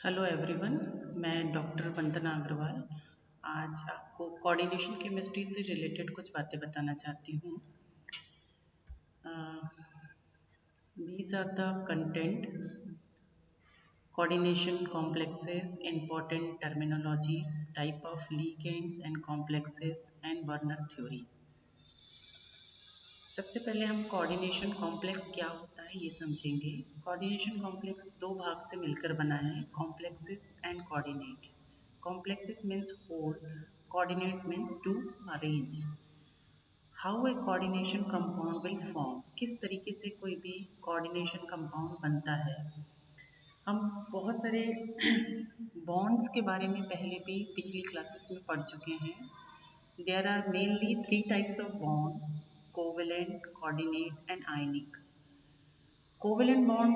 Hello everyone, मैं doctor वंदना अग्रवाल आज आपको कोऑर्डिनेशन केमिस्ट्री से रिलेटेड कुछ बातें बताना चाहती हूँ। These are the content: coordination complexes, important terminologies, type of ligands and complexes, and Werner theory. सबसे पहले हम कोऑर्डिनेशन कॉम्प्लेक्स क्या होता है ये समझेंगे। कोऑर्डिनेशन कॉम्प्लेक्स दो भाग से मिलकर बना है, complexes and coordinate. Complexes means whole, coordinate means to arrange. How a coordination compound will form, किस तरीके से कोई भी कोऑर्डिनेशन कंपाउंड बनता है। हम बहुत सारे बॉन्ड्स के बारे में पहले भी पिछली क्लासेस में पढ़ चुके हैं। There are mainly three types of bond: covalent, coordinate, and ionic. Covalent bond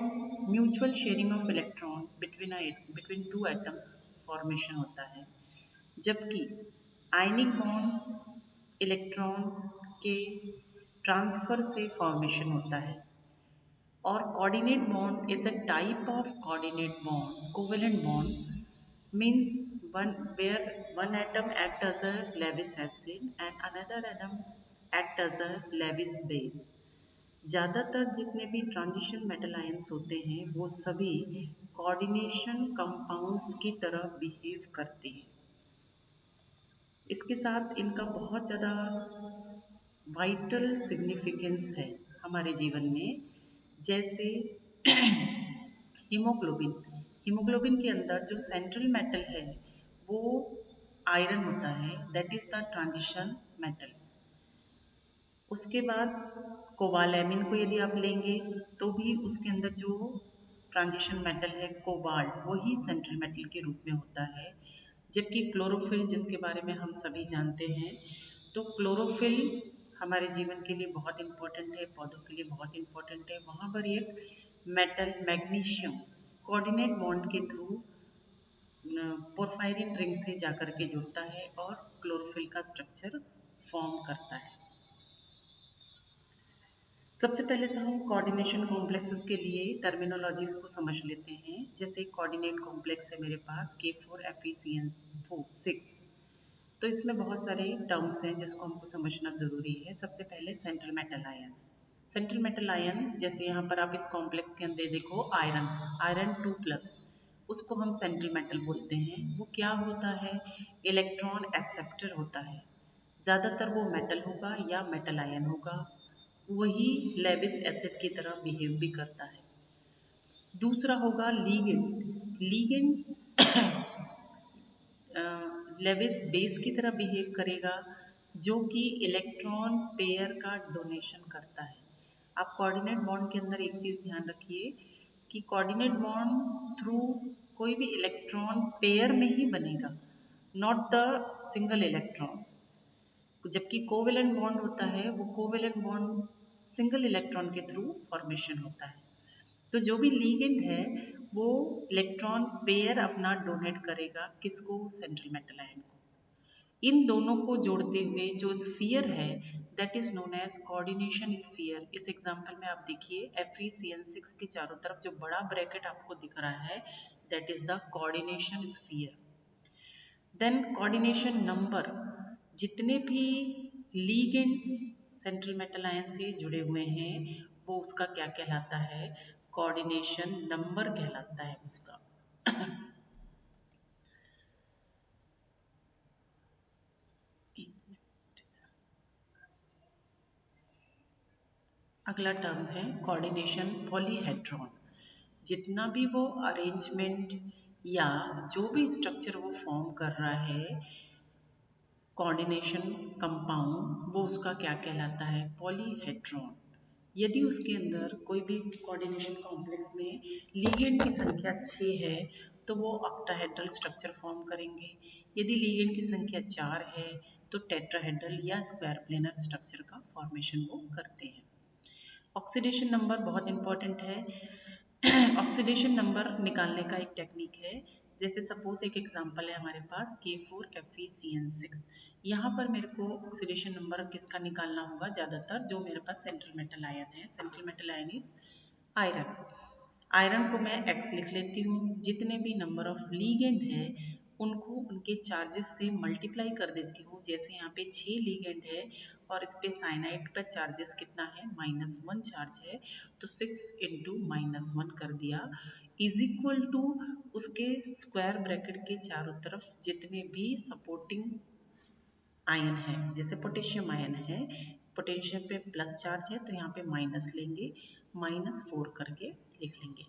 mutual sharing of electron between two atoms formation होता है, जबकि ionic bond इलेक्ट्रॉन के ट्रांसफर से फॉर्मेशन होता है। और coordinate bond is a type of coordinate bond. Covalent bond means where one atom acts as a Lewis acid and another atom act as a Lewis base. ज़्यादातर जितने भी transition metal ions होते हैं वो सभी कोऑर्डिनेशन कंपाउंड्स की तरह behave करते हैं। इसके साथ इनका बहुत ज़्यादा वाइटल सिग्निफिकेंस है हमारे जीवन में। जैसे हीमोग्लोबिन, हीमोग्लोबिन के अंदर जो सेंट्रल मेटल है वो आयरन होता है, that is the transition metal. उसके बाद कोबालैमिन को यदि आप लेंगे तो भी उसके अंदर जो ट्रांजिशन मेटल है कोबाल्ट, वही सेंट्रल मेटल के रूप में होता है। जबकि क्लोरोफिल, जिसके बारे में हम सभी जानते हैं, तो क्लोरोफिल हमारे जीवन के लिए बहुत इम्पोर्टेंट है, पौधों के लिए बहुत इम्पोर्टेंट है। वहाँ पर एक मेटल मैग्नीशियम कोऑर्डिनेट बॉन्ड के थ्रू पोरफायरिन रिंग से जाकर के जुड़ता है और क्लोरोफिल का स्ट्रक्चर फॉर्म करता है। सबसे पहले तो हम कोऑर्डिनेशन कॉम्प्लेक्सेस के लिए टर्मिनोलॉजीज को समझ लेते हैं। जैसे कोऑर्डिनेट कॉम्प्लेक्स है मेरे पास K4FeCN6, तो इसमें बहुत सारे टर्म्स हैं जिसको हमको समझना ज़रूरी है। सबसे पहले central metal ion. Central metal ion, जैसे यहाँ पर आप इस कॉम्प्लेक्स के अंदर देखो आयरन 2+, उसको हम सेंट्रल मेटल बोलते हैं। वो क्या होता है? इलेक्ट्रॉन एक्सेप्टर होता है। ज़्यादातर वो मेटल होगा या मेटल आयन होगा, वही लेविस एसिड की तरह बिहेव भी करता है। दूसरा होगा लीगेंड। लेविस बेस की तरह बिहेव करेगा, जो कि इलेक्ट्रॉन पेयर का डोनेशन करता है। आप कोऑर्डिनेट बॉन्ड के अंदर एक चीज़ ध्यान रखिए कि कोऑर्डिनेट बॉन्ड थ्रू कोई भी इलेक्ट्रॉन पेयर में ही बनेगा, नॉट द सिंगल इलेक्ट्रॉन। जबकि कोवेलेंट बॉन्ड होता है, वो कोवेलेंट बॉन्ड सिंगल इलेक्ट्रॉन के थ्रू फॉर्मेशन होता है। तो जो भी लीगेंड है वो इलेक्ट्रॉन पेयर अपना डोनेट करेगा, किसको? सेंट्रल मेटल आयन को। इन दोनों को जोड़ते हुए जो स्फीयर है that is known as coordination sphere. इस एग्जांपल में आप देखिए FeCN6 के चारों तरफ जो बड़ा ब्रैकेट आपको दिख रहा है that is the coordination sphere. Then coordination number, जितने भी लीगेंड्स सेंट्रल मेटल आयन से जुड़े हुए हैं वो उसका क्या कहलाता है? कोऑर्डिनेशन नंबर कहलाता है उसका। अगला टर्म है कोऑर्डिनेशन पॉलीहेड्रॉन। जितना भी वो अरेंजमेंट या जो भी स्ट्रक्चर वो फॉर्म कर रहा है कोऑर्डिनेशन कंपाउंड, वो उसका क्या कहलाता है? पॉलीहेड्रॉन। यदि उसके अंदर कोई भी कोऑर्डिनेशन कॉम्प्लेक्स में लीगेंड की संख्या 6 है तो वो ऑक्टाहेड्रल स्ट्रक्चर फॉर्म करेंगे। यदि लीगेंड की संख्या 4 है तो टेट्राहेड्रल या स्क्वायर प्लेनर स्ट्रक्चर का फॉर्मेशन वो करते हैं। ऑक्सीडेशन नंबर बहुत इंपॉर्टेंट है। ऑक्सीडेशन नंबर निकालने का एक टेक्निक है। जैसे सपोज एक एग्जांपल है हमारे पास K4FeCN6। यहाँ पर मेरे को ऑक्सीडेशन नंबर किसका निकालना होगा? ज़्यादातर जो मेरे पास सेंट्रल मेटल आयन है, central metal ion is iron. Iron को मैं X लिख लेती हूँ। जितने भी नंबर ऑफ लीगेंड है उनको उनके चार्जेस से मल्टीप्लाई कर देती हूँ। जैसे यहाँ पे 6 लीगेंड है और इस पे साइनाइड पर चार्जेस कितना है, -1 चार्ज है, तो 6 इंटू -1 कर दिया इज इक्वल टू उसके स्क्वायर ब्रैकेट के चारों तरफ जितने भी सपोर्टिंग आयन है। जैसे पोटेशियम आयन है, पोटेशियम पे प्लस चार्ज है तो यहाँ पे माइनस लेंगे, -4 करके लिख लेंगे।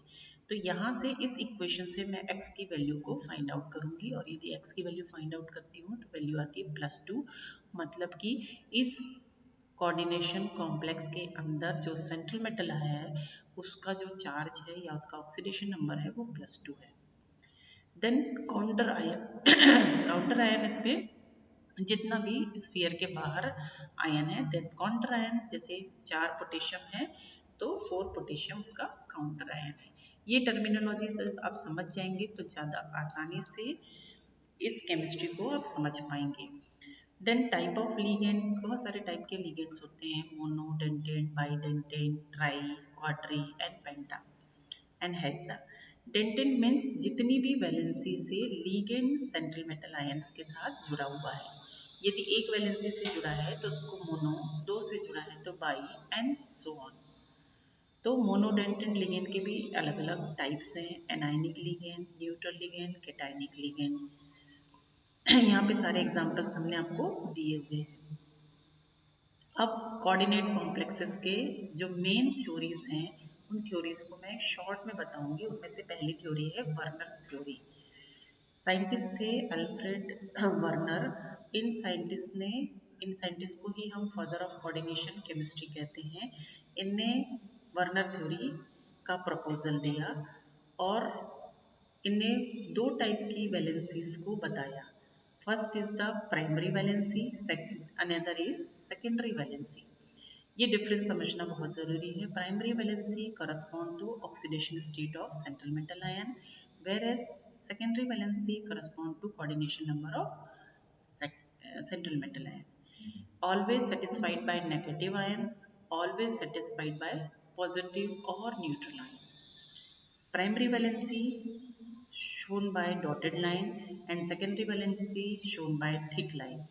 तो यहाँ से इस इक्वेशन से मैं x की वैल्यू को फाइंड आउट करूंगी और यदि x की वैल्यू फाइंड आउट करती हूँ तो वैल्यू आती है +2। मतलब कि इस कोऑर्डिनेशन कॉम्प्लेक्स के अंदर जो सेंट्रल मेटल है उसका जो चार्ज है या उसका ऑक्सीडेशन नंबर है वो +2 है। Then counter ion counter ion इस पे जितना भी स्फीयर के बाहर आयन है, देन काउंटर आयन, जैसे 4 पोटेशियम है तो 4 पोटेशियम उसका काउंटर आयन है। ये टर्मिनोलॉजी से आप समझ जाएंगे तो ज़्यादा आसानी से इस केमिस्ट्री को आप समझ पाएंगे। देन टाइप ऑफ लिगेंड, बहुत सारे टाइप के लिगेंड्स होते हैं, mono, dentate, bidentate, tri, quadri and penta and hexa. Dentate means जितनी भी वैलेंसी से लिगेंड सेंट्रल मेटल आयंस के साथ जुड़ा हुआ है। यदि एक वैलेंसी से जुड़ा है तो उसको मोनो, 2 से जुड़ा है तो बाई एंड सो ऑन। तो मोनोडेंटेन लिगेंड के भी अलग अलग टाइप्स हैं, anionic ligand, neutral ligand, cationic ligand. यहाँ पे सारे एग्जांपल्स हमने आपको दिए हुए हैं। अब कोऑर्डिनेट कॉम्प्लेक्सेस के जो मेन थ्योरीज हैं उन थ्योरीज को मैं शॉर्ट में बताऊंगी। उनमें से पहली थ्योरी है वर्नर्स थ्योरी। साइंटिस्ट थे अल्फ्रेड वर्नर। इन साइंटिस्ट को ही हम फादर ऑफ कोऑर्डिनेशन केमिस्ट्री कहते हैं। इनने वर्नर थ्योरी का प्रपोजल दिया और इनने 2 टाइप की वैलेंसीज को बताया। First is the primary valency, another is secondary valency. ये डिफरेंस समझना बहुत ज़रूरी है। Primary valency correspond to oxidation state of central metal ion, whereas secondary valency correspond to coordination number of central metal ion. Always satisfied by negative ion, always satisfied by positive or neutral ion. Primary valency shown by dotted line and secondary valency shown by thick line.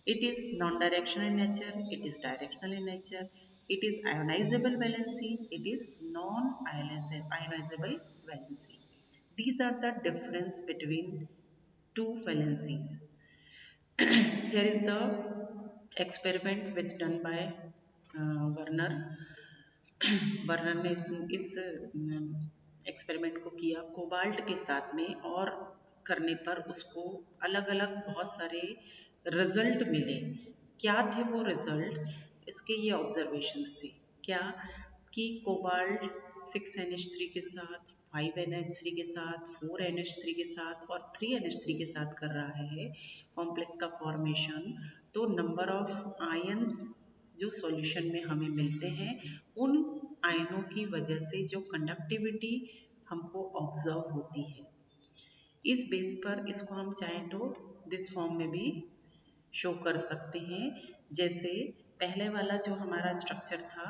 It is non-directional in nature, it is directional in nature, it is ionizable valency, it is non-ionizable valency. These are the difference between two valencies. Here is the experiment which done by Werner. Werner ने इस experiment को किया cobalt के साथ में और करने पर उसको अलग अलग बहुत सारे रिजल्ट मिले। क्या थे वो रिजल्ट? इसके ये ऑब्जर्वेशंस थे। क्या कि कोबाल्ट 6NH3 के साथ, 5NH3 के साथ, 4NH3 के साथ और 3NH3 के साथ कर रहा है कॉम्प्लेक्स का फॉर्मेशन, तो नंबर ऑफ आयंस जो सॉल्यूशन में हमें मिलते हैं उन आयनों की वजह से जो कंडक्टिविटी हमको ऑब्जर्व होती है। इस बेस पर इसको हम चाहें तो दिस फॉर्म में भी शो कर सकते हैं। जैसे पहले वाला जो हमारा स्ट्रक्चर था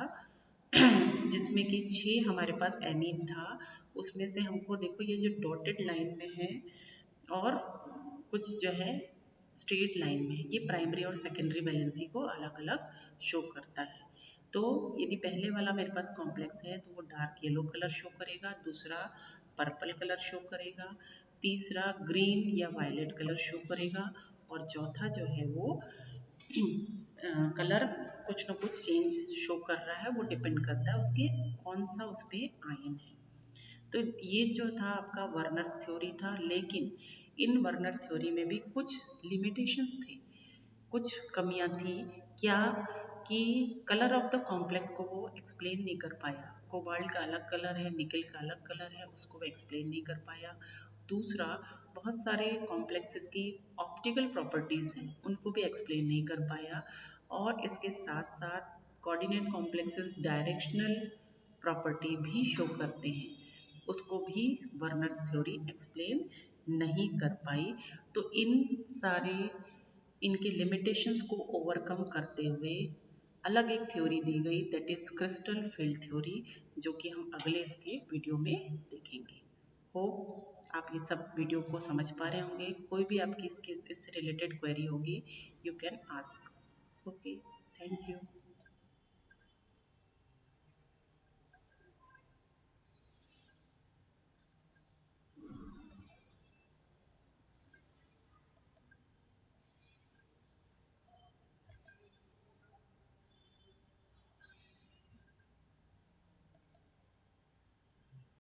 जिसमें कि 6 हमारे पास एमीन था, उसमें से हमको देखो ये जो डॉटेड लाइन में है और कुछ जो है स्ट्रेट लाइन में, ये प्राइमरी और सेकेंडरी वैलेंसी को अलग अलग शो करता है। तो यदि पहले वाला मेरे पास कॉम्प्लेक्स है तो वो डार्क येलो कलर शो करेगा, दूसरा पर्पल कलर शो करेगा, तीसरा ग्रीन या वायलेट कलर शो करेगा और चौथा जो है वो कलर कुछ ना कुछ चेंज शो कर रहा है। वो डिपेंड करता है उसके कौन सा उस पर आयन है। तो ये जो था आपका वर्नर्स थ्योरी था, लेकिन इन वर्नर थ्योरी में भी कुछ लिमिटेशंस थे, कुछ कमियां थी। क्या कि कलर ऑफ द कॉम्प्लेक्स को वो एक्सप्लेन नहीं कर पाया। कोबाल्ट का अलग कलर है, निकल का अलग कलर है, उसको वो एक्सप्लेन नहीं कर पाया। दूसरा, बहुत सारे कॉम्प्लेक्सेस की ऑप्टिकल प्रॉपर्टीज़ हैं, उनको भी एक्सप्लेन नहीं कर पाया। और इसके साथ साथ कोऑर्डिनेट कॉम्प्लेक्सेस डायरेक्शनल प्रॉपर्टी भी शो करते हैं, उसको भी वर्नर्स थ्योरी एक्सप्लेन नहीं कर पाई। तो इन सारे इनके लिमिटेशंस को ओवरकम करते हुए अलग एक थ्योरी दी गई, that is crystal field theory, जो कि हम अगले इसके वीडियो में देखेंगे। होप आप ये सब वीडियो को समझ पा रहे होंगे। कोई भी आपकी इससे रिलेटेड क्वेरी होगी, you can ask. Okay, thank you.